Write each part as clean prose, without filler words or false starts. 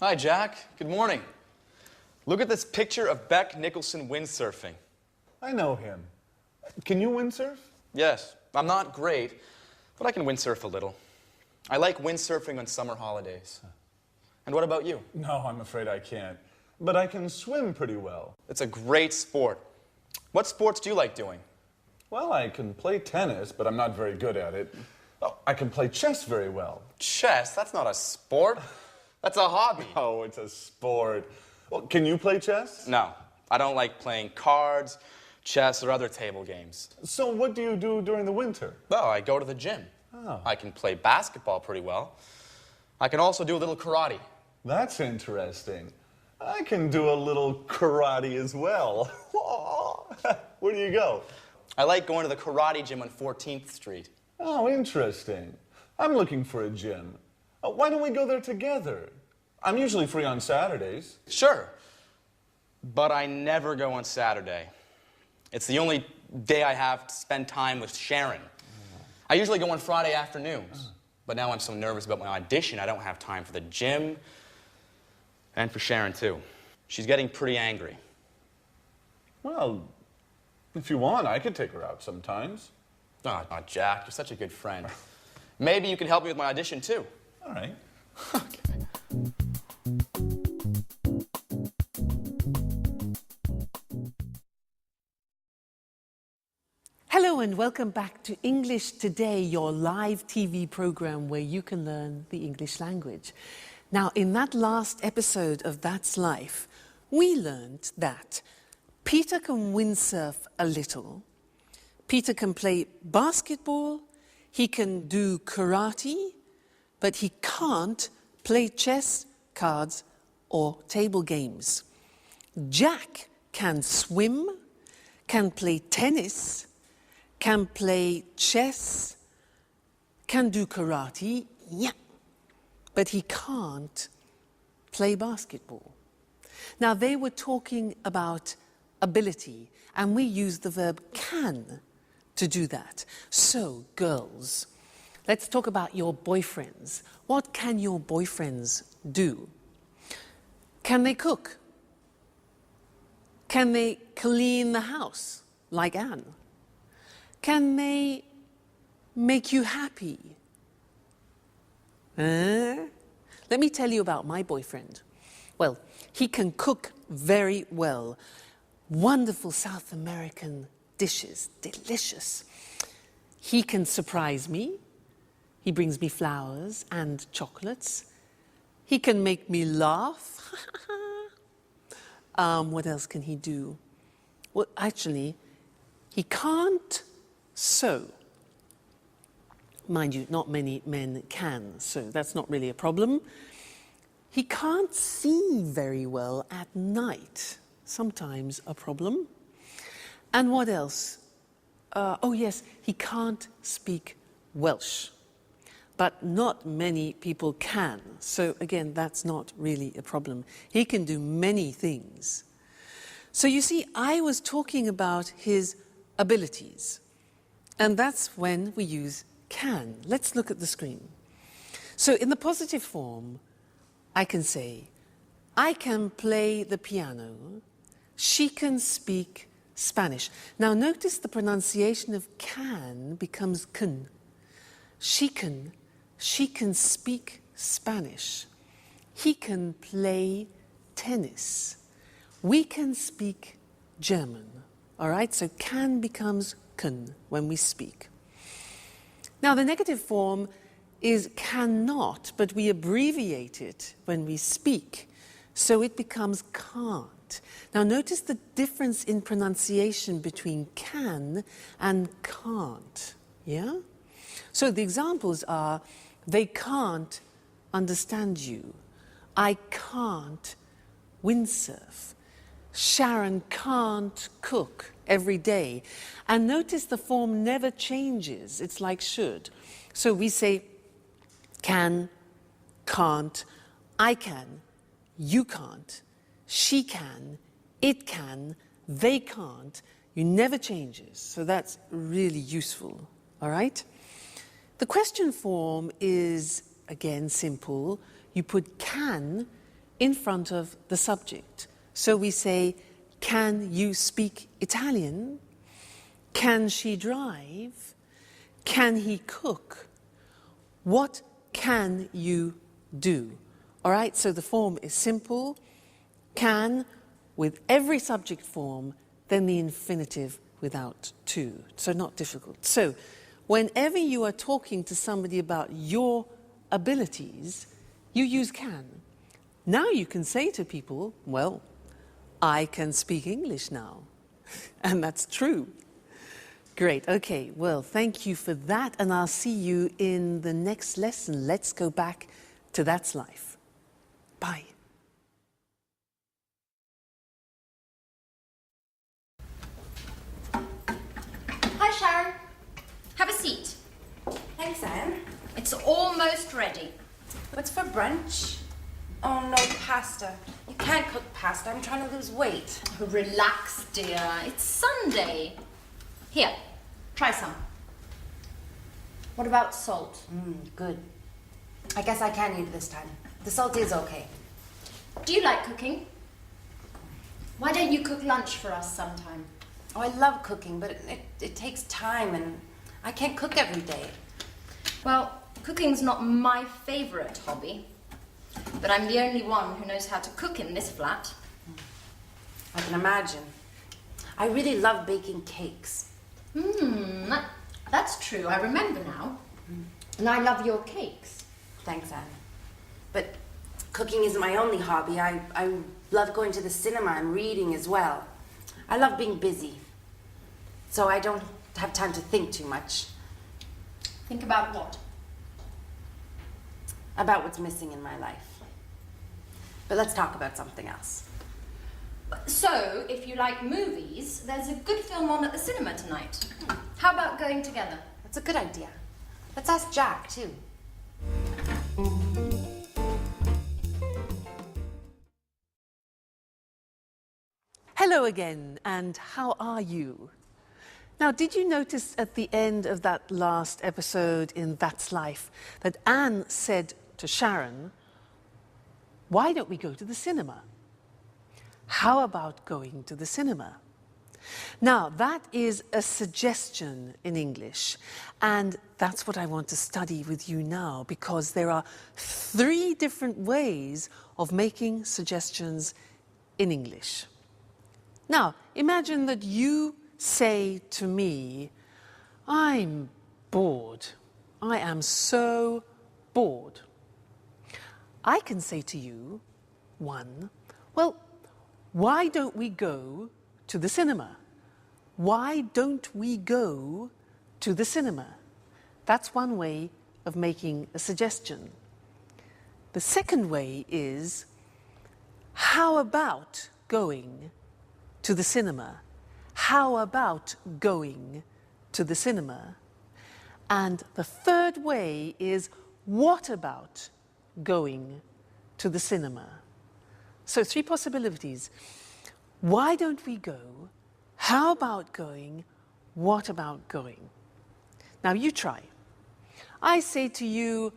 Hi, Jack. Good morning. Look at this picture of Beck Nicholson windsurfing. I know him. Can you windsurf? Yes, I'm not great, but I can windsurf a little. I like windsurfing on summer holidays. And what about you? No, I'm afraid I can't. But I can swim pretty well. It's a great sport. What sports do you like doing? Well, I can play tennis, but I'm not very good at it. Oh, I can play chess very well. Chess? That's not a sport. That's a hobby. Oh, it's a sport. Well, can you play chess? No, I don't like playing cards, chess, or other table games. So what do you do during the winter? Oh, I go to the gym. Oh. I can play basketball pretty well. I can also do a little karate. That's interesting. I can do a little karate as well. Where do you go? I like going to the karate gym on 14th Street. Oh, interesting. I'm looking for a gym. Why don't we go there together? I'm usually free on Saturdays. Sure, but I never go on Saturday. It's the only day I have to spend time with Sharon. I usually go on Friday afternoons, but now I'm so nervous about my audition, I don't have time for the gym and for Sharon, too. She's getting pretty angry. Well, if you want, I could take her out sometimes. Oh, Jack, you're such a good friend. Maybe you can help me with my audition, too. All right. Okay. Hello and welcome back to English Today, your live TV program where you can learn the English language. Now, in that last episode of That's Life, we learned that Peter can windsurf a little, Peter can play basketball, he can do karate, but he can't play chess, cards, or table games. Jack can swim, can play tennis, can play chess, can do karate, yeah, but he can't play basketball. Now, they were talking about ability, and we use the verb can to do that. So, girls, let's talk about your boyfriends. What can your boyfriends do? Can they cook? Can they clean the house, like Anne? Can they make you happy? Let me tell you about my boyfriend. Well, he can cook very well. Wonderful South American dishes, delicious. He can surprise me. He brings me flowers and chocolates. He can make me laugh. What else can he do? Well, actually, he can't sew. Mind you, not many men can sew. That's not really a problem. He can't see very well at night. Sometimes a problem. And what else? Oh yes, he can't speak Welsh. But not many people can. So again, that's not really a problem. He can do many things. So you see, I was talking about his abilities. And that's when we use can. Let's look at the screen. So in the positive form, I can say, I can play the piano. She can speak Spanish. Now notice the pronunciation of can becomes can. She can speak Spanish. He can play tennis. We can speak German. All right, so can becomes can when we speak. Now the negative form is cannot, but we abbreviate it when we speak, so it becomes can't. Now notice the difference in pronunciation between can and can't, yeah? So the examples are, they can't understand you. I can't windsurf. Sharon can't cook every day. And notice the form never changes. It's like should. So we say can, can't, I can, you can't, she can, it can, they can't. You never changes. So that's really useful. All right? The question form is, again, simple. You put can in front of the subject. So we say, can you speak Italian? Can she drive? Can he cook? What can you do? All right, so the form is simple. Can with every subject form, then the infinitive without to. So not difficult. So whenever you are talking to somebody about your abilities, you use can. Now you can say to people, well, I can speak English now. And that's true. Great. Okay. Well, thank you for that. And I'll see you in the next lesson. Let's go back to That's Life. Bye. Hi, Sharon. Have a seat. Thanks, Anne. It's almost ready. What's for brunch? Oh, no, pasta. You can't cook pasta. I'm trying to lose weight. Relax, dear. It's Sunday. Here, try some. What about salt? Good. I guess I can eat this time. The salt is okay. Do you like cooking? Why don't you cook lunch for us sometime? Oh, I love cooking, but it takes time, and I can't cook every day. Well, cooking's not my favorite hobby, but I'm the only one who knows how to cook in this flat. I can imagine. I really love baking cakes. That's true. I remember now. And I love your cakes. Thanks, Anne. But cooking isn't my only hobby. I love going to the cinema and reading as well. I love being busy, so I don't have time to think too much. Think about what? About what's missing in my life. But let's talk about something else. So, if you like movies, there's a good film on at the cinema tonight. How about going together? That's a good idea. Let's ask Jack, too. Hello again, and how are you? Now, did you notice at the end of that last episode in That's Life that Anne said to Sharon, why don't we go to the cinema? How about going to the cinema? Now, that is a suggestion in English, and that's what I want to study with you now, because there are 3 different ways of making suggestions in English. Now, imagine that you say to me, I'm bored. I am so bored. I can say to you, 1, well, why don't we go to the cinema? Why don't we go to the cinema? That's one way of making a suggestion. The second way is, how about going to the cinema? How about going to the cinema? And the third way is, what about going to the cinema? So 3 possibilities. Why don't we go? How about going? What about going? Now you try. I say to you,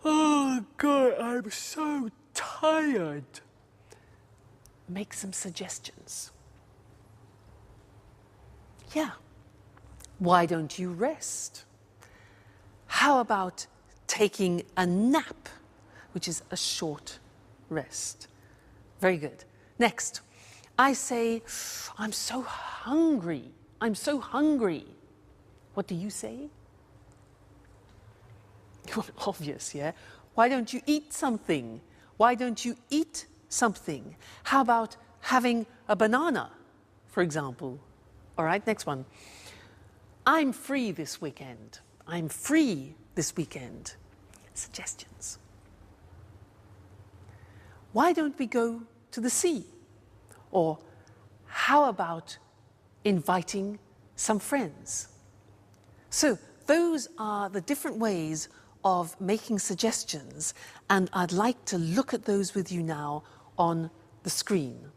oh God, I'm so tired. Make some suggestions. Yeah. Why don't you rest? How about taking a nap, which is a short rest? Very good. Next, I say, I'm so hungry. I'm so hungry. What do you say? Obvious, yeah? Why don't you eat something? Why don't you eat something? How about having a banana, for example? All right, next one. I'm free this weekend. I'm free this weekend. Suggestions. Why don't we go to the sea? Or how about inviting some friends? So those are the different ways of making suggestions, and I'd like to look at those with you now on the screen.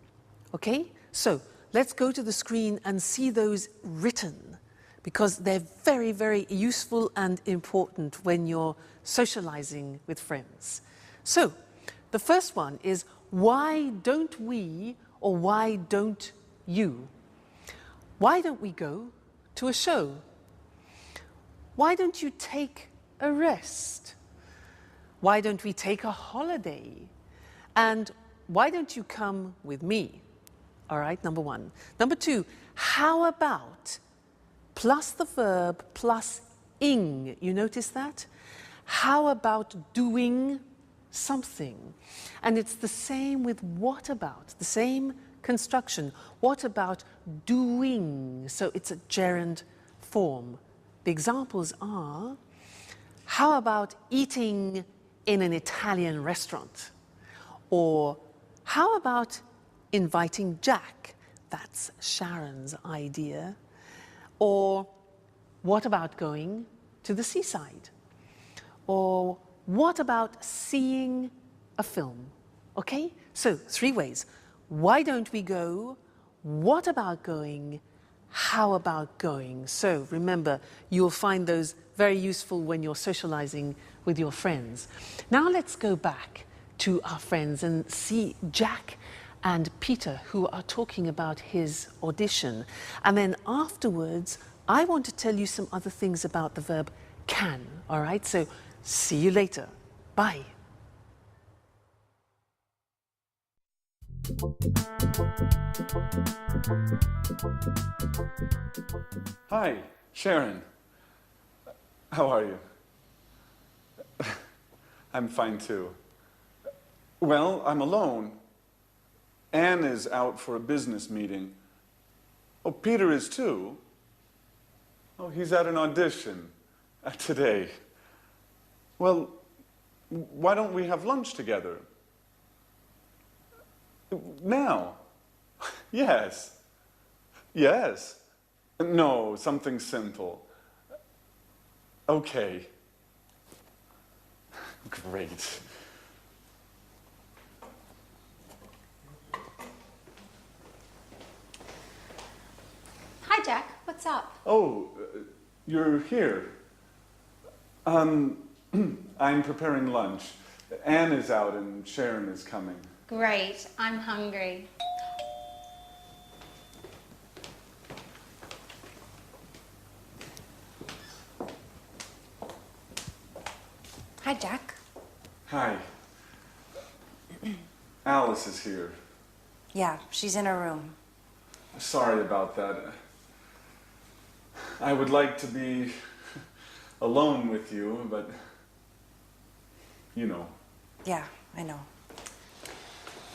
Okay? So let's go to the screen and see those written, because they're very, very useful and important when you're socializing with friends. So The first one is, why don't we, or why don't you? Why don't we go to a show? Why don't you take a rest? Why don't we take a holiday? And why don't you come with me? All right, number one. Number two, how about plus the verb plus ing? You notice that? How about doing something? And it's the same with what about, the same construction. What about doing? So it's a gerund form. The examples are, how about eating in an Italian restaurant? Or how about inviting Jack? That's Sharon's idea. Or what about going to the seaside? Or what about seeing a film? Okay, so 3 ways. Why don't we go? What about going? How about going? So remember, you'll find those very useful when you're socializing with your friends. Now let's go back to our friends and see Jack and Peter, who are talking about his audition. And then afterwards, I want to tell you some other things about the verb can, all right? So see you later. Bye. Hi, Sharon. How are you? I'm fine too. Well, I'm alone. Anne is out for a business meeting. Oh, Peter is too. Oh, he's at an audition today. Well, why don't we have lunch together? Now? Yes. Yes. No, something simple. Okay. Great. Hi, Jack. What's up? Oh, you're here. I'm preparing lunch. Anne is out and Sharon is coming. Great. I'm hungry. Hi, Jack. Hi. Alice is here. Yeah, she's in her room. Sorry about that. I would like to be alone with you, but you know. Yeah, I know.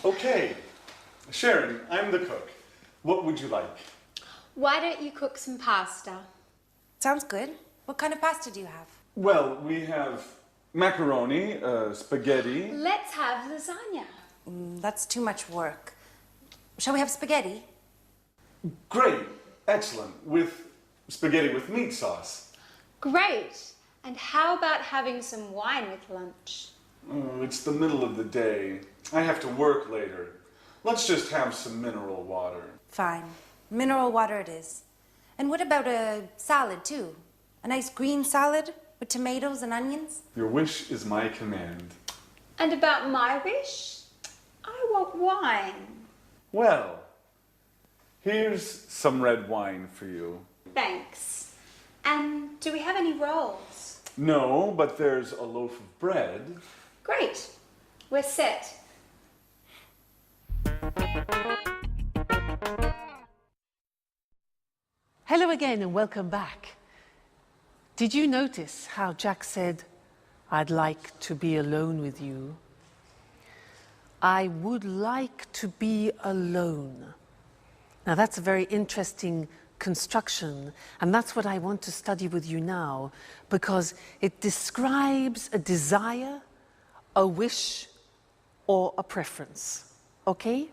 Okay. Sharon, I'm the cook. What would you like? Why don't you cook some pasta? Sounds good. What kind of pasta do you have? Well, we have macaroni, spaghetti. Let's have lasagna. That's too much work. Shall we have spaghetti? Great. Excellent. With spaghetti with meat sauce. Great. And how about having some wine with lunch? Oh, it's the middle of the day. I have to work later. Let's just have some mineral water. Fine. Mineral water it is. And what about a salad, too? A nice green salad with tomatoes and onions? Your wish is my command. And about my wish? I want wine. Well, here's some red wine for you. Thanks. And do we have any rolls? No, but there's a loaf of bread. Great. We're set. Hello again and welcome back. Did you notice how Jack said, I'd like to be alone with you? I would like to be alone. Now that's a very interesting construction, and that's what I want to study with you now, because it describes a desire, a wish, or a preference. Okay?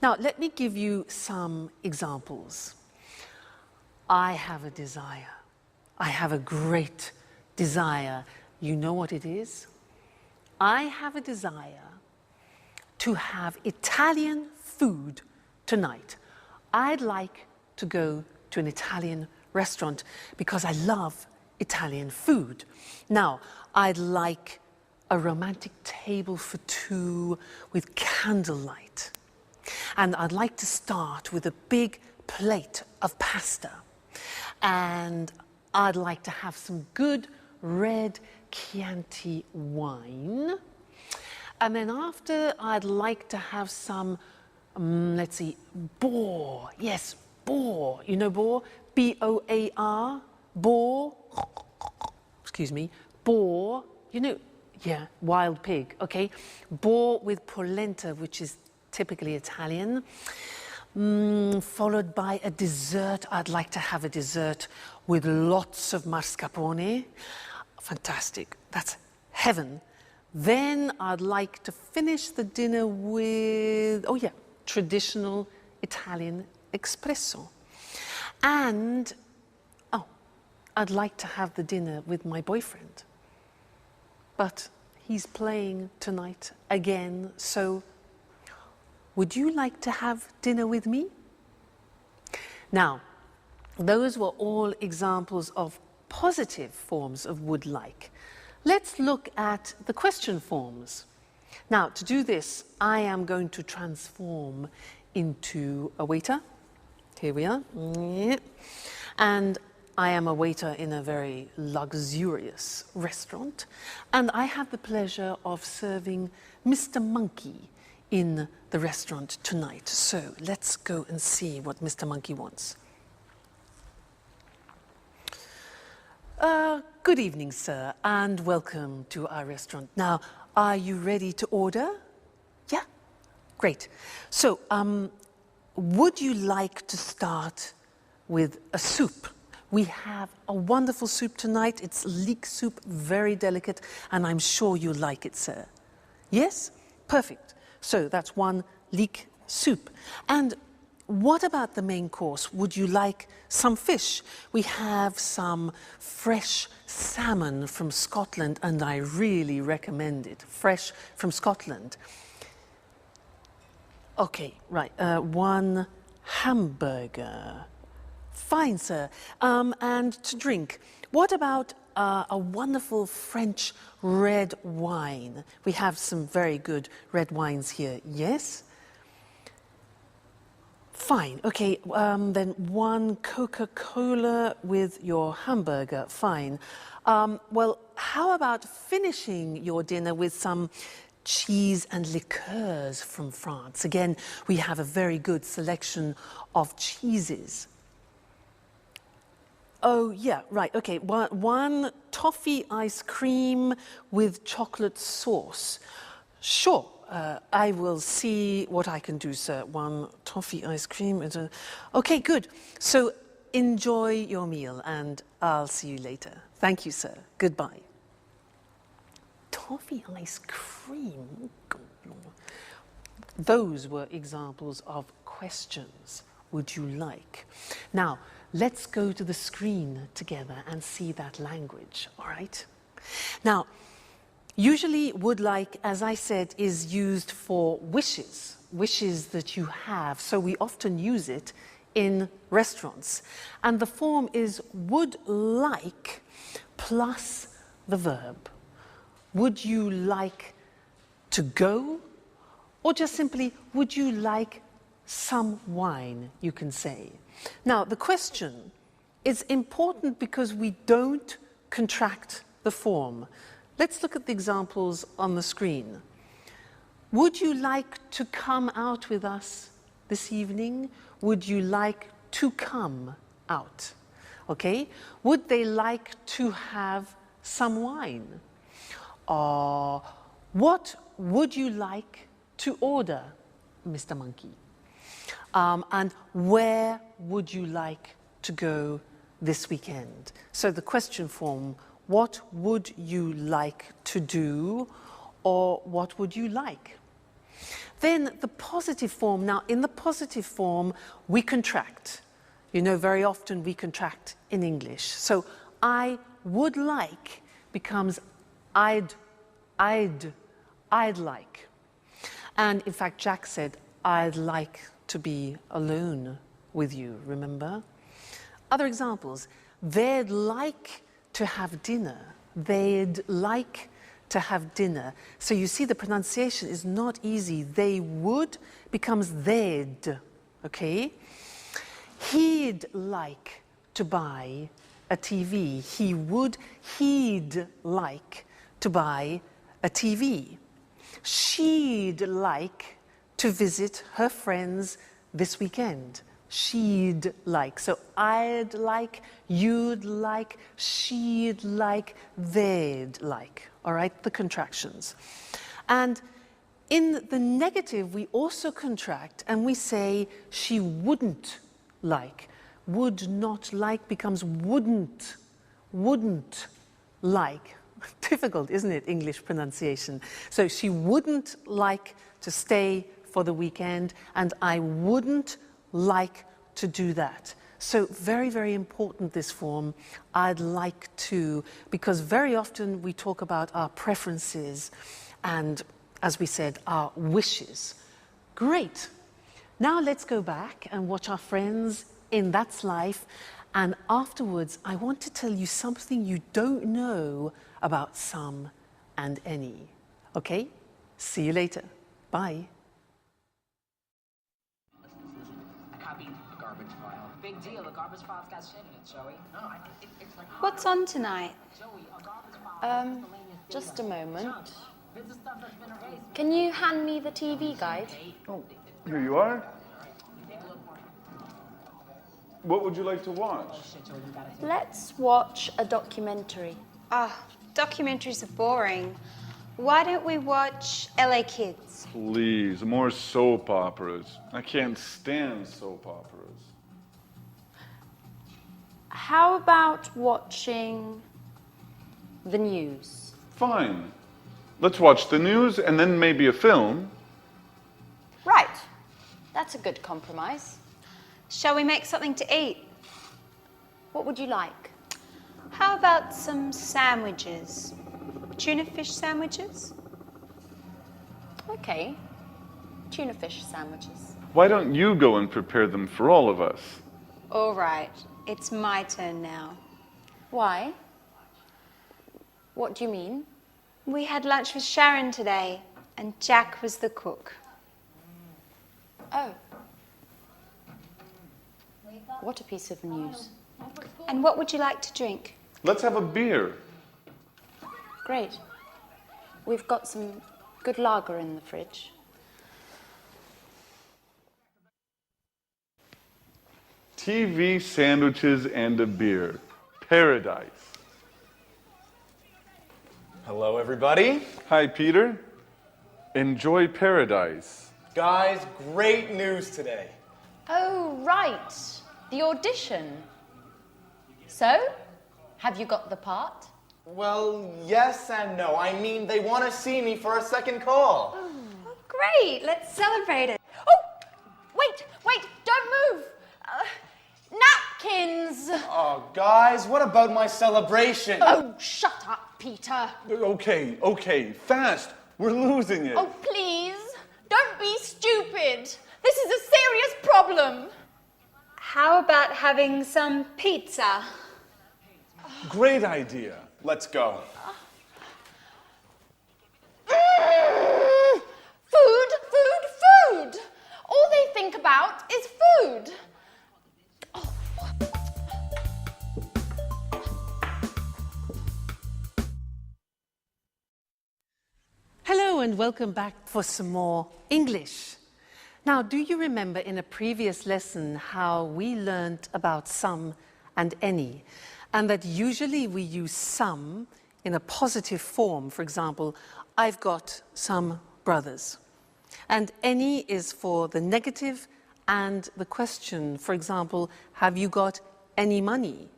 Now let me give you some examples. I have a desire. I have a great desire. You know what it is? I have a desire to have Italian food tonight. I'd like to go to an Italian restaurant because I love Italian food. Now, I'd like a romantic table for two with candlelight. And I'd like to start with a big plate of pasta. And I'd like to have some good red Chianti wine. And then after, I'd like to have some, let's see, boar. Yes, boar. You know boar? B-O-A-R, boar. Excuse me, boar. You know, yeah, wild pig, okay? Boar with polenta, which is typically Italian. Followed by a dessert. I'd like to have a dessert with lots of mascarpone. Fantastic. That's heaven. Then I'd like to finish the dinner with, oh yeah, traditional Italian espresso. And, oh, I'd like to have the dinner with my boyfriend. But he's playing tonight again, so would you like to have dinner with me? Now, those were all examples of positive forms of would like. Let's look at the question forms. Now, to do this, I am going to transform into a waiter. Here we are. And I am a waiter in a very luxurious restaurant. And I have the pleasure of serving Mr. Monkey in the restaurant tonight. So let's go and see what Mr. Monkey wants. Good evening, sir, and welcome to our restaurant. Now, are you ready to order? Yeah? Great. So, would you like to start with a soup? We have a wonderful soup tonight. It's leek soup, very delicate, and I'm sure you like it, sir. Yes? Perfect. So that's one leek soup. And what about the main course? Would you like some fish? We have some fresh salmon from Scotland, and I really recommend it. Fresh from Scotland. Okay, right. One hamburger. Fine, sir. And to drink, what about a wonderful French red wine? We have some very good red wines here. Yes? Fine. Okay, then one Coca-Cola with your hamburger. Fine. Well, how about finishing your dinner with some cheese and liqueurs from France? Again, we have a very good selection of cheeses. Oh, yeah, right, okay. One toffee ice cream with chocolate sauce. Sure, I will see what I can do, sir. One toffee ice cream. Okay, good. So enjoy your meal, and I'll see you later. Thank you, sir. Goodbye. Toffee ice cream? Those were examples of questions. Would you like? Now, let's go to the screen together and see that language, all right? Now, usually would like, as I said, is used for wishes that you have. So we often use it in restaurants. And the form is would like plus the verb. Would you like to go? Or just simply, would you like some wine, you can say. Now, the question is important because we don't contract the form. Let's look at the examples on the screen. Would you like to come out with us this evening? Would you like to come out? Okay? Would they like to have some wine? What would you like to order, Mr. Monkey? And where would you like to go this weekend? So the question form, what would you like to do, or what would you like? Then the positive form. Now, in the positive form, we contract. You know, very often we contract in English. So I would like becomes I'd like. And in fact, Jack said, I'd like to be alone with you, remember? Other examples, they'd like to have dinner. They'd like to have dinner. So you see the pronunciation is not easy. They would becomes they'd, okay? He'd like to buy a TV. He would, he'd like to buy a TV. She'd like to visit her friends this weekend. She'd like. So I'd like, you'd like, she'd like, they'd like. All right, the contractions. And in the negative, we also contract and we say she wouldn't like. Would not like becomes wouldn't like. Difficult, isn't it, English pronunciation? So she wouldn't like to stay for the weekend, and I wouldn't like to do that. So very, very important, this form, I'd like to, because very often we talk about our preferences and, as we said, our wishes. Great. Now let's go back and watch our friends in That's Life, and afterwards I want to tell you something you don't know about some and any. Okay? See you later. Bye. Big deal, the garbage file's got shit in it, Joey. No, it's like... What's on tonight? Joey, a garbage file... Just a moment. This is stuff that's been erased. Can you hand me the TV guide? Oh, here you are. What would you like to watch? Let's watch a documentary. Ah, documentaries are boring. Why don't we watch LA Kids? Please, more soap operas. I can't stand soap operas. How about watching the news? Fine. Let's watch the news and then maybe a film. Right. That's a good compromise. Shall we make something to eat? What would you like? How about some sandwiches? Tuna fish sandwiches? Okay. Tuna fish sandwiches. Why don't you go and prepare them for all of us? All right, it's my turn now. Why? What do you mean? We had lunch with Sharon today, and Jack was the cook. Oh. What a piece of news. And what would you like to drink? Let's have a beer. Great. We've got some good lager in the fridge. TV, sandwiches, and a beer. Paradise. Hello, everybody. Hi, Peter. Enjoy paradise. Guys, great news today. Oh, right. The audition. So, have you got the part? Well, yes and no. I mean, they want to see me for a second call. Oh, great, let's celebrate it. Oh, wait, don't move. Napkins. Oh, guys, what about my celebration? Oh, shut up, Peter. Okay, fast. We're losing it. Oh, please, don't be stupid. This is a serious problem. How about having some pizza? Great idea. Let's go. Food. All they think about is food. Hello and welcome back for some more English. Now, do you remember in a previous lesson how we learned about some and any, and that usually we use some in a positive form? For example, I've got some brothers. And any is for the negative and the question. For example, have you got any money?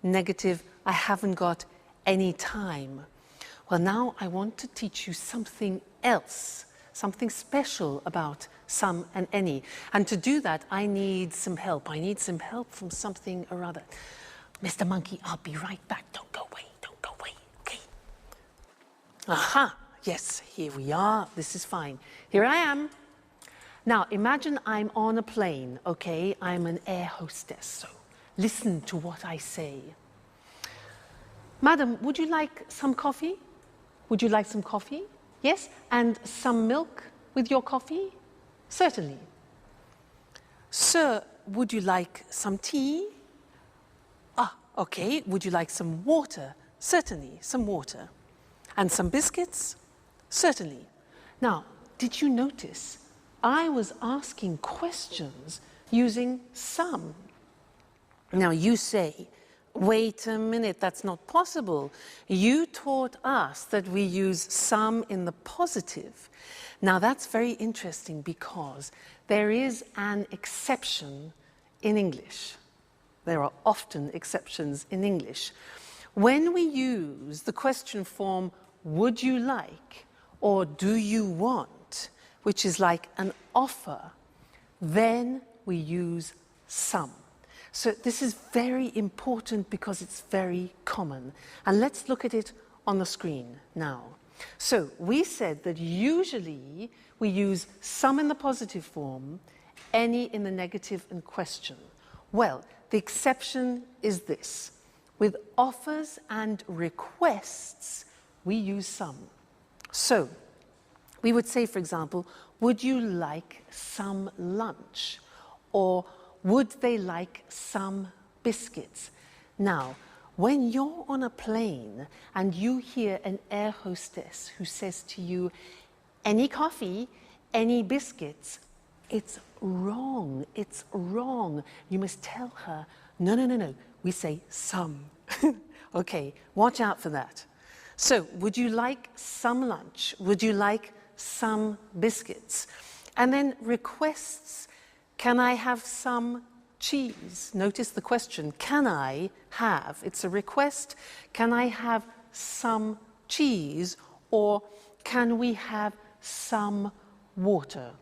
Negative, I haven't got any time. Well, now I want to teach you something else, something special about some and any. And to do that, I need some help. I need some help from something or other. Mr. Monkey, I'll be right back. Don't go away, okay? Aha, yes, here we are. This is fine. Here I am. Now, imagine I'm on a plane, okay? I'm an air hostess, so listen to what I say. Madam, would you like some coffee? Would you like some coffee? Yes? And some milk with your coffee? Certainly. Sir, would you like some tea? Ah, okay. Would you like some water? Certainly, some water. And some biscuits? Certainly. Now, did you notice I was asking questions using some? Now you say, wait a minute, that's not possible. You taught us that we use some in the positive. Now that's very interesting because there is an exception in English. There are often exceptions in English. When we use the question form, would you like, or do you want, which is like an offer, then we use some. So this is very important because it's very common. And let's look at it on the screen now. So we said that usually we use some in the positive form, any in the negative and question. Well, the exception is this. With offers and requests, we use some. So we would say, for example, would you like some lunch? Or would they like some biscuits? Now, when you're on a plane and you hear an air hostess who says to you, any coffee, any biscuits, it's wrong, it's wrong. You must tell her, no, no, no, no, we say some. Okay, watch out for that. So, would you like some lunch? Would you like some biscuits? And then requests, can I have some cheese? Notice the question, can I have? It's a request. Can I have some cheese? Or can we have some water?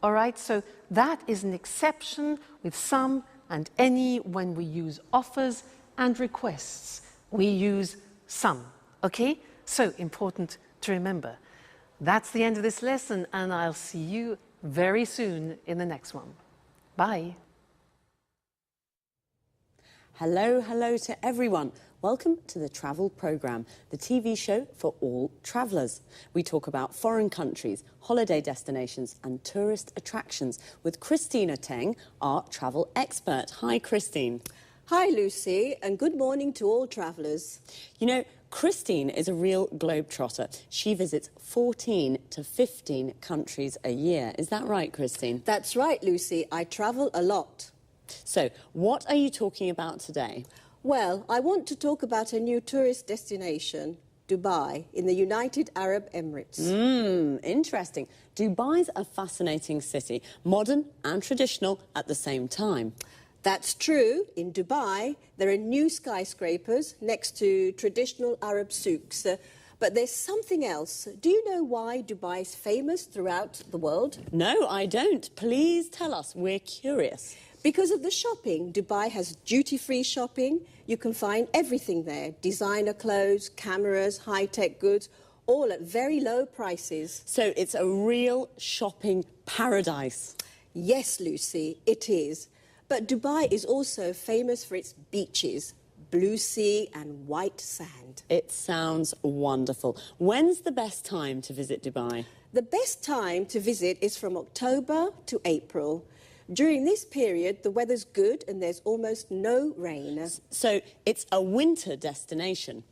All right, so that is an exception with some and any when we use offers and requests. We use some, okay? So important to remember. That's the end of this lesson, and I'll see you very soon in the next one. Bye. Hello, hello to everyone. Welcome to the Travel Programme, the TV show for all travellers. We talk about foreign countries, holiday destinations and tourist attractions with Christina Teng, our travel expert. Hi, Christine. Hi, Lucy, and good morning to all travellers. You know, Christine is a real globetrotter. She visits 14 to 15 countries a year. Is that right, Christine? That's right, Lucy. I travel a lot. So, what are you talking about today? Well, I want to talk about a new tourist destination, Dubai, in the United Arab Emirates. Interesting. Dubai's a fascinating city, modern and traditional at the same time. That's true. In Dubai, there are new skyscrapers next to traditional Arab souks. But there's something else. Do you know why Dubai is famous throughout the world? No, I don't. Please tell us. We're curious. Because of the shopping. Dubai has duty-free shopping. You can find everything there. Designer clothes, cameras, high-tech goods, all at very low prices. So it's a real shopping paradise. Yes, Lucy, it is. But Dubai is also famous for its beaches, blue sea and white sand. It sounds wonderful. When's the best time to visit Dubai? The best time to visit is from October to April. During this period, the weather's good and there's almost no rain. So it's a winter destination?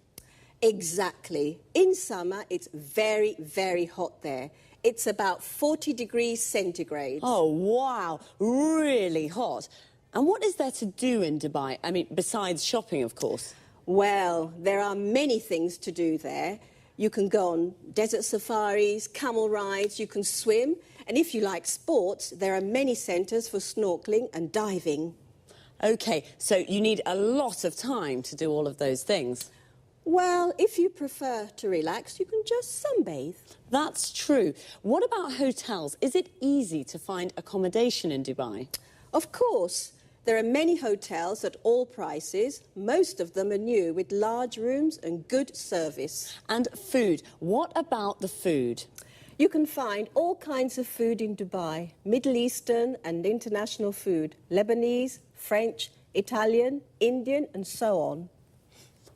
Exactly. In summer, it's very, very hot there. It's about 40 degrees centigrade. Oh, wow. Really hot. And what is there to do in Dubai? I mean, besides shopping, of course. Well, there are many things to do there. You can go on desert safaris, camel rides, you can swim. And if you like sports, there are many centres for snorkelling and diving. OK, so you need a lot of time to do all of those things. Well, if you prefer to relax, you can just sunbathe. That's true. What about hotels? Is it easy to find accommodation in Dubai? Of course. There are many hotels at all prices. Most of them are new, with large rooms and good service. And food. What about the food? You can find all kinds of food in Dubai. Middle Eastern and international food. Lebanese, French, Italian, Indian and so on.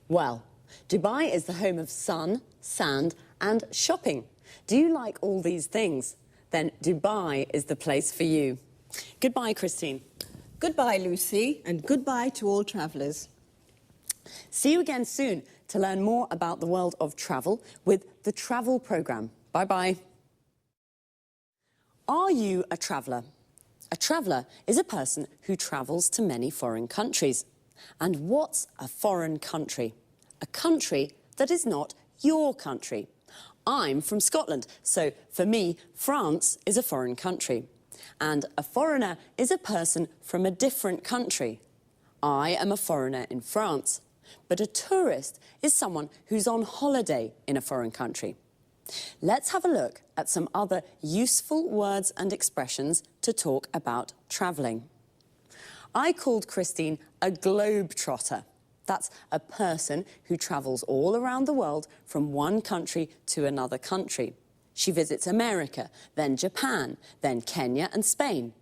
Well, Dubai is the home of sun, sand and shopping. Do you like all these things? Then Dubai is the place for you. Goodbye, Christine. Goodbye, Lucy, and goodbye to all travellers. See you again soon to learn more about the world of travel with the Travel Programme. Bye-bye. Are you a traveller? A traveller is a person who travels to many foreign countries. And what's a foreign country? A country that is not your country. I'm from Scotland, so for me, France is a foreign country. And a foreigner is a person from a different country. I am a foreigner in France, but a tourist is someone who's on holiday in a foreign country. Let's have a look at some other useful words and expressions to talk about travelling. I called Christine a globetrotter. That's a person who travels all around the world from one country to another country. She visits America, then Japan, then Kenya and Spain.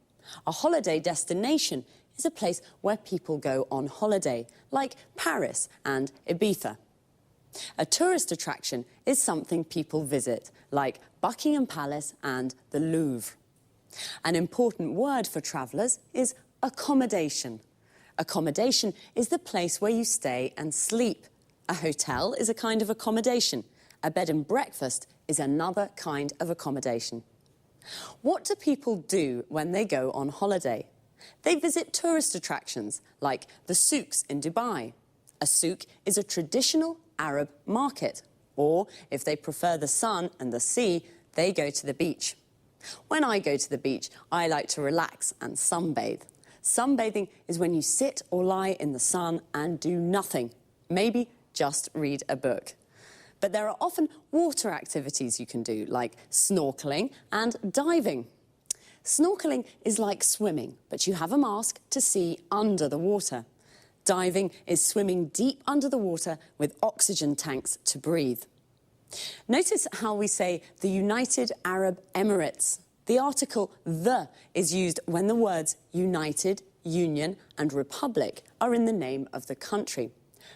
A holiday destination is a place where people go on holiday, like Paris and Ibiza. A tourist attraction is something people visit, like Buckingham Palace and the Louvre. An important word for travellers is accommodation. Accommodation is the place where you stay and sleep. A hotel is a kind of accommodation. A bed and breakfast is another kind of accommodation. What do people do when they go on holiday? They visit tourist attractions, like the souks in Dubai. A souk is a traditional Arab market. Or, if they prefer the sun and the sea, they go to the beach. When I go to the beach, I like to relax and sunbathe. Sunbathing is when you sit or lie in the sun and do nothing. Maybe just read a book. But there are often water activities you can do, like snorkeling and diving. Snorkeling is like swimming, but you have a mask to see under the water. Diving is swimming deep under the water with oxygen tanks to breathe. Notice how we say the United Arab Emirates. The article "the" is used when the words United, Union and Republic are in the name of the country.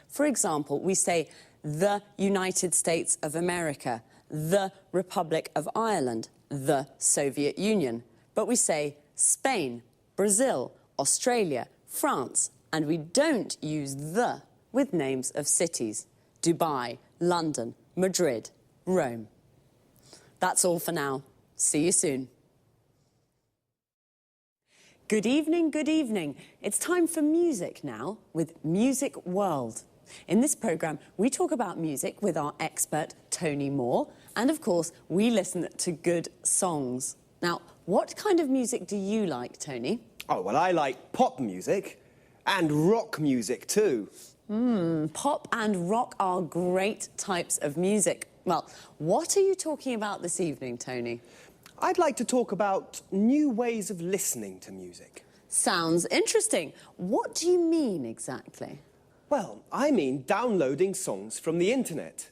For example, we say the United States of America, the Republic of Ireland, the Soviet Union. But we say Spain, Brazil, Australia, France, and we don't use the with names of cities. Dubai, London, Madrid, Rome. That's all for now. See you soon. Good evening, good evening. It's time for music now with Music World. In this programme, we talk about music with our expert, Tony Moore, and of course, we listen to good songs. Now, what kind of music do you like, Tony? Oh, well, I like pop music and rock music too. Pop and rock are great types of music. Well, what are you talking about this evening, Tony? I'd like to talk about new ways of listening to music. Sounds interesting. What do you mean exactly? Well, I mean downloading songs from the internet.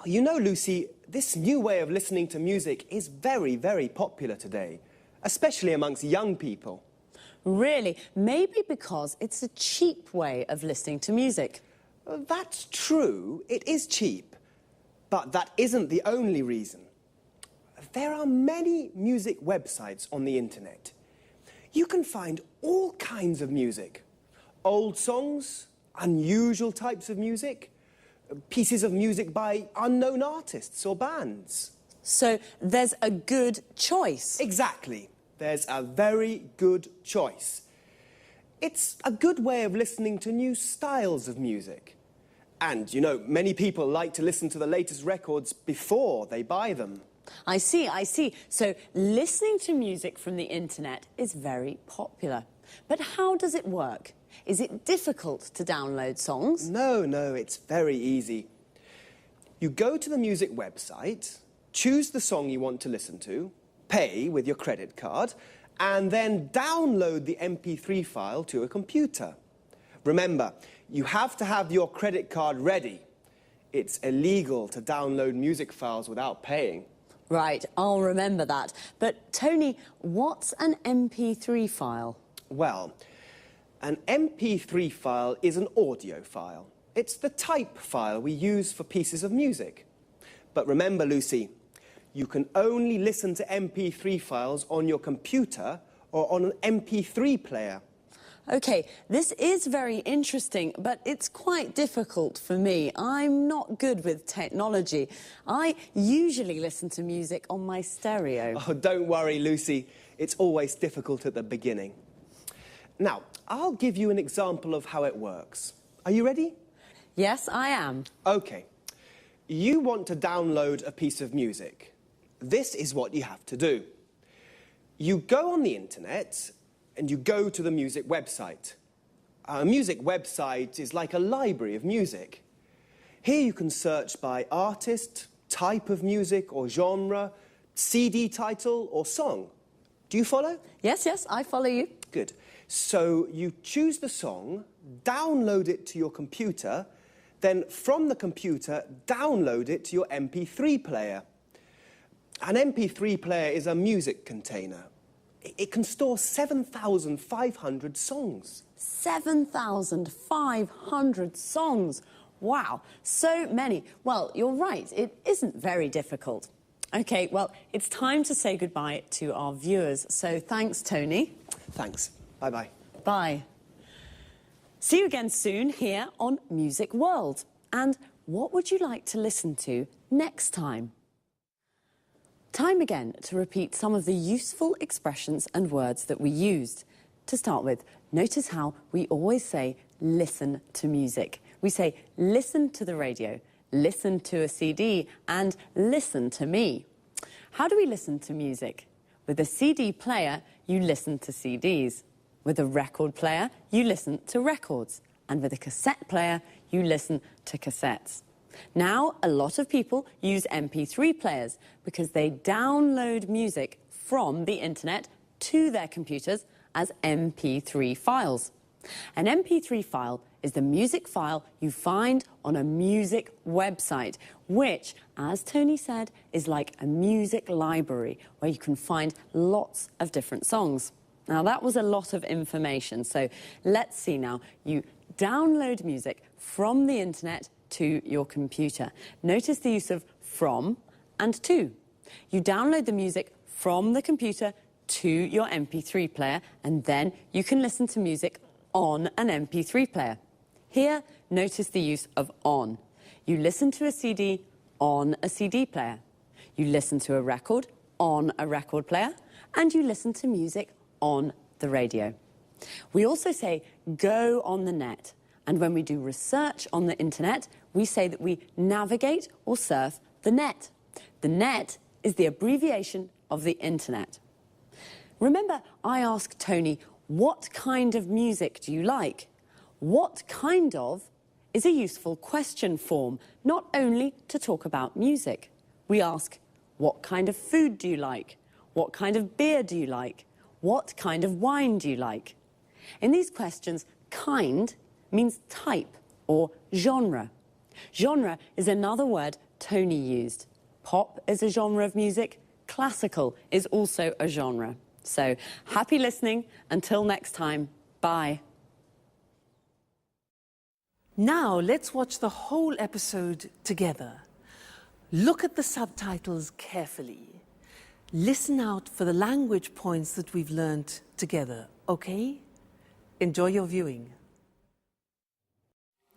You know, Lucy, this new way of listening to music is very, very popular today, especially amongst young people. Really? Maybe because it's a cheap way of listening to music. That's true, it is cheap, but that isn't the only reason. There are many music websites on the internet. You can find all kinds of music. Old songs, unusual types of music, pieces of music by unknown artists or bands. So there's a good choice. Exactly. There's a very good choice. It's a good way of listening to new styles of music. And, you know, many people like to listen to the latest records before they buy them. I see. So listening to music from the internet is very popular. But how does it work? Is it difficult to download songs? No, it's very easy. You go to the music website, choose the song you want to listen to, pay with your credit card, and then download the MP3 file to a computer. Remember, you have to have your credit card ready. It's illegal to download music files without paying. Right, I'll remember that. But, Tony, what's an MP3 file? Well, an MP3 file is an audio file. It's the type file we use for pieces of music. But remember, Lucy, you can only listen to MP3 files on your computer or on an MP3 player. OK, this is very interesting, but it's quite difficult for me. I'm not good with technology. I usually listen to music on my stereo. Oh, don't worry, Lucy. It's always difficult at the beginning. Now, I'll give you an example of how it works. Are you ready? Yes, I am. OK. You want to download a piece of music. This is what you have to do. You go on the internet and you go to the music website. A music website is like a library of music. Here you can search by artist, type of music or genre, CD title or song. Do you follow? Yes, yes, I follow you. Good. So you choose the song, download it to your computer, then from the computer, download it to your MP3 player. An MP3 player is a music container. It can store 7,500 songs. 7,500 songs. Wow, so many. Well, you're right, it isn't very difficult. OK, well, it's time to say goodbye to our viewers. So thanks, Tony. Thanks. Bye-bye. Bye. See you again soon here on Music World. And what would you like to listen to next time? Time again to repeat some of the useful expressions and words that we used. To start with, notice how we always say listen to music. We say listen to the radio, listen to a CD, and listen to me. How do we listen to music? With a CD player, you listen to CDs. With a record player, you listen to records. And with a cassette player, you listen to cassettes. Now, a lot of people use MP3 players because they download music from the internet to their computers as MP3 files. An MP3 file is the music file you find on a music website, which, as Tony said, is like a music library where you can find lots of different songs. Now, that was a lot of information, so let's see now. You download music from the internet to your computer. Notice the use of from and to. You download the music from the computer to your MP3 player, and then you can listen to music on an MP3 player. Here, notice the use of on. You listen to a CD on a CD player. You listen to a record on a record player, and you listen to music on the radio. We also say go on the net. And when we do research on the internet, we say that we navigate or surf the net. The net is the abbreviation of the internet. Remember, I asked Tony, what kind of music do you like? What kind of is a useful question form, not only to talk about music. We ask, what kind of food do you like? What kind of beer do you like? What kind of wine do you like? In these questions, kind means type or genre. Genre is another word Tony used. Pop is a genre of music. Classical is also a genre. So, happy listening. Until next time, bye. Now, let's watch the whole episode together. Look at the subtitles carefully. Listen out for the language points that we've learned together, okay? Enjoy your viewing.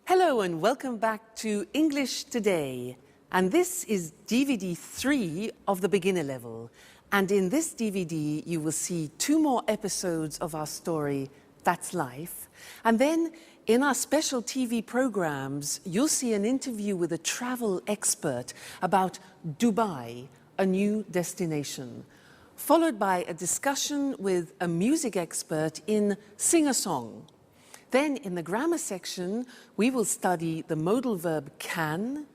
Hello and welcome back to English Today. And this is DVD 3 of the beginner level. And in this DVD, you will see 2 more episodes of our story, That's Life. And then in our special TV programs, you'll see an interview with a travel expert about Dubai, a new destination, followed by a discussion with a music expert in Sing a Song. Then in the grammar section, we will study the modal verb can,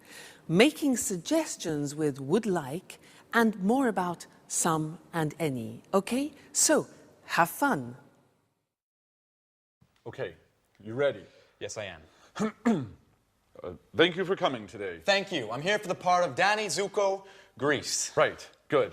making suggestions with would like, and more about some and any. Okay? So, have fun. Okay, you ready? Yes, I am. Thank you for coming today. Thank you. I'm here for the part of Danny Zuko, Greece. Right, good.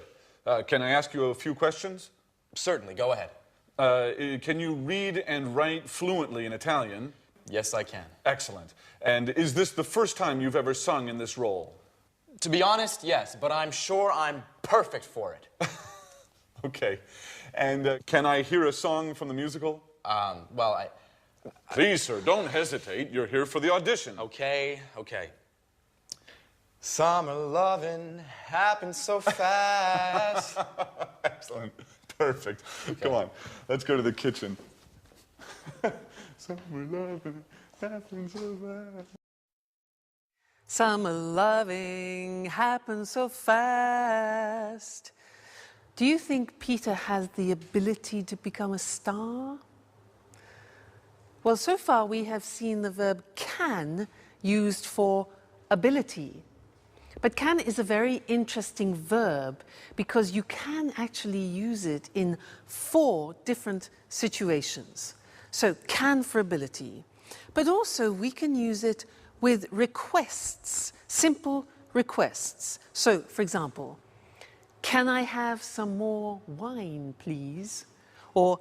Can I ask you a few questions? Certainly, go ahead. Can you read and write fluently in Italian? Yes, I can. Excellent. And is this the first time you've ever sung in this role? To be honest, yes, but I'm sure I'm perfect for it. Okay. And can I hear a song from the musical? Well, Please, sir, don't hesitate. You're here for the audition. okay. Summer loving happens so fast. Excellent. Perfect. Come on. Let's go to the kitchen. Summer loving happens so fast. Summer loving happens so fast. Do you think Peter has the ability to become a star? Well, so far we have seen the verb can used for ability. But can is a very interesting verb because you can actually use it in 4 different situations. So can for ability. But also we can use it with requests, simple requests. So, for example, can I have some more wine, please? Or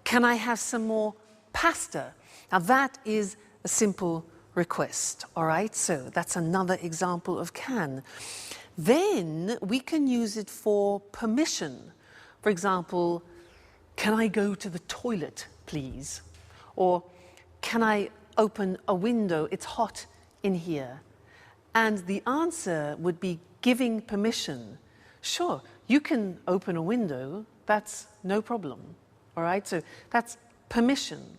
can I have some more pasta? Now that is a simple request, all right? So that's another example of can. Then we can use it for permission. For example, can I go to the toilet, please? Or can I open a window? It's hot in here. And the answer would be giving permission. Sure, you can open a window, that's no problem, all right? So that's permission.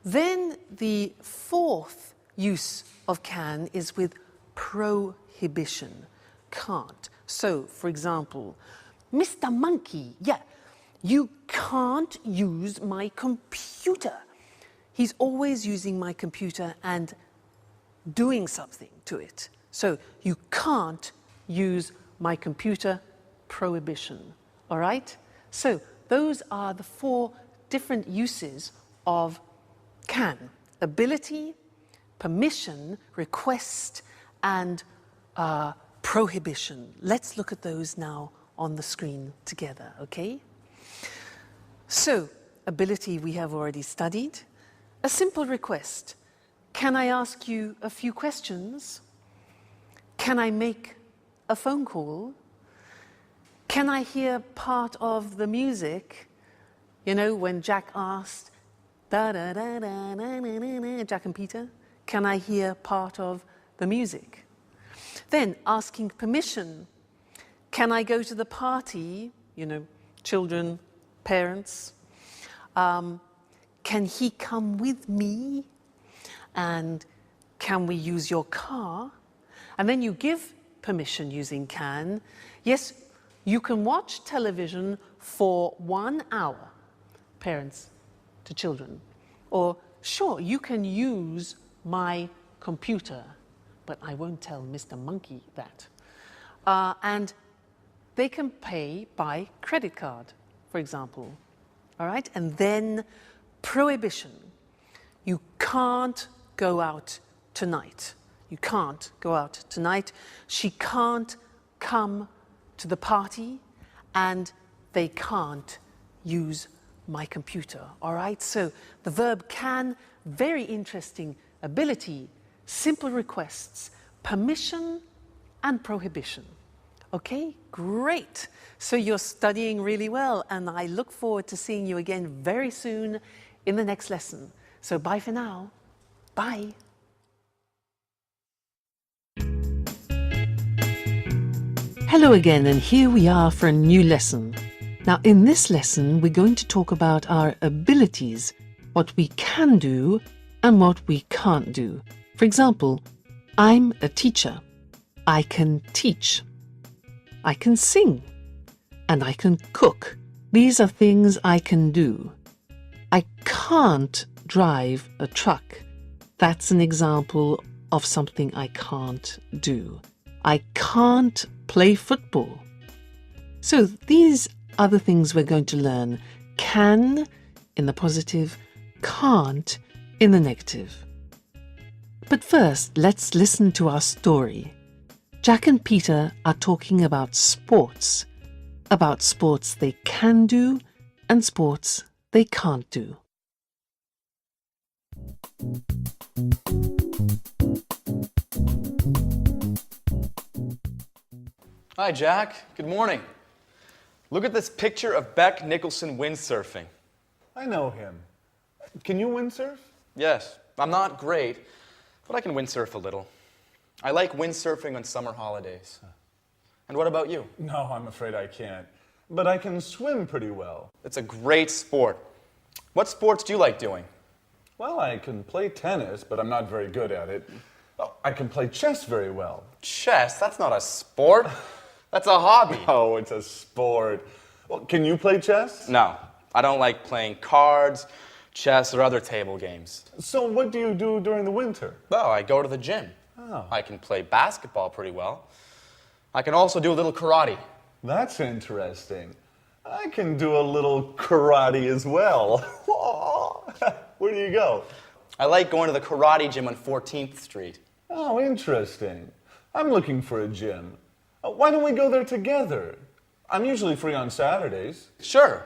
Then the 4th use of can is with prohibition, can't. So, for example, Mr. Monkey, yeah, you can't use my computer. He's always using my computer and doing something to it. So, you can't use my computer, prohibition, all right? So, those are the 4 different uses of can: ability, permission, request, and prohibition. Let's look at those now on the screen together, okay? So, ability we have already studied. A simple request. Can I ask you a few questions? Can I make a phone call? Can I hear part of the music? You know, when Jack asked, da da da da da da da, Jack and Peter, can I hear part of the music? Then asking permission. Can I go to the party? You know, children, parents. Can he come with me? And can we use your car? And then you give permission using can. Yes, you can watch television for 1 hour, parents to children. Or, sure, you can use my computer, but I won't tell Mr. Monkey that. And they can pay by credit card, for example. All right? And then prohibition. You can't go out tonight. You can't go out tonight. She can't come to the party, and they can't use my computer. All right? So the verb can, very interesting. Ability, simple requests, permission, and prohibition. Okay, great. So you're studying really well, and I look forward to seeing you again very soon in the next lesson. So bye for now. Bye. Hello again, and here we are for a new lesson. Now, in this lesson, we're going to talk about our abilities, what we can do and what we can't do. For example, I'm a teacher. I can teach. I can sing. And I can cook. These are things I can do. I can't drive a truck. That's an example of something I can't do. I can't play football. So these are the things we're going to learn. Can in the positive, can't in the negative. But first, let's listen to our story. Jack and Peter are talking about sports they can do and sports they can't do. Hi, Jack. Good morning. Look at this picture of Beck Nicholson windsurfing. I know him. Can you windsurf? Yes, I'm not great, but I can windsurf a little. I like windsurfing on summer holidays. And what about you? No, I'm afraid I can't. But I can swim pretty well. It's a great sport. What sports do you like doing? Well, I can play tennis, but I'm not very good at it. Oh, I can play chess very well. Chess? That's not a sport. That's a hobby. Oh, it's a sport. Well, can you play chess? No, I don't like playing cards, chess, or other table games. So what do you do during the winter? Oh, I go to the gym. Oh. I can play basketball pretty well. I can also do a little karate. That's interesting. I can do a little karate as well. Where do you go? I like going to the karate gym on 14th Street. Oh, interesting. I'm looking for a gym. Why don't we go there together? I'm usually free on Saturdays. Sure.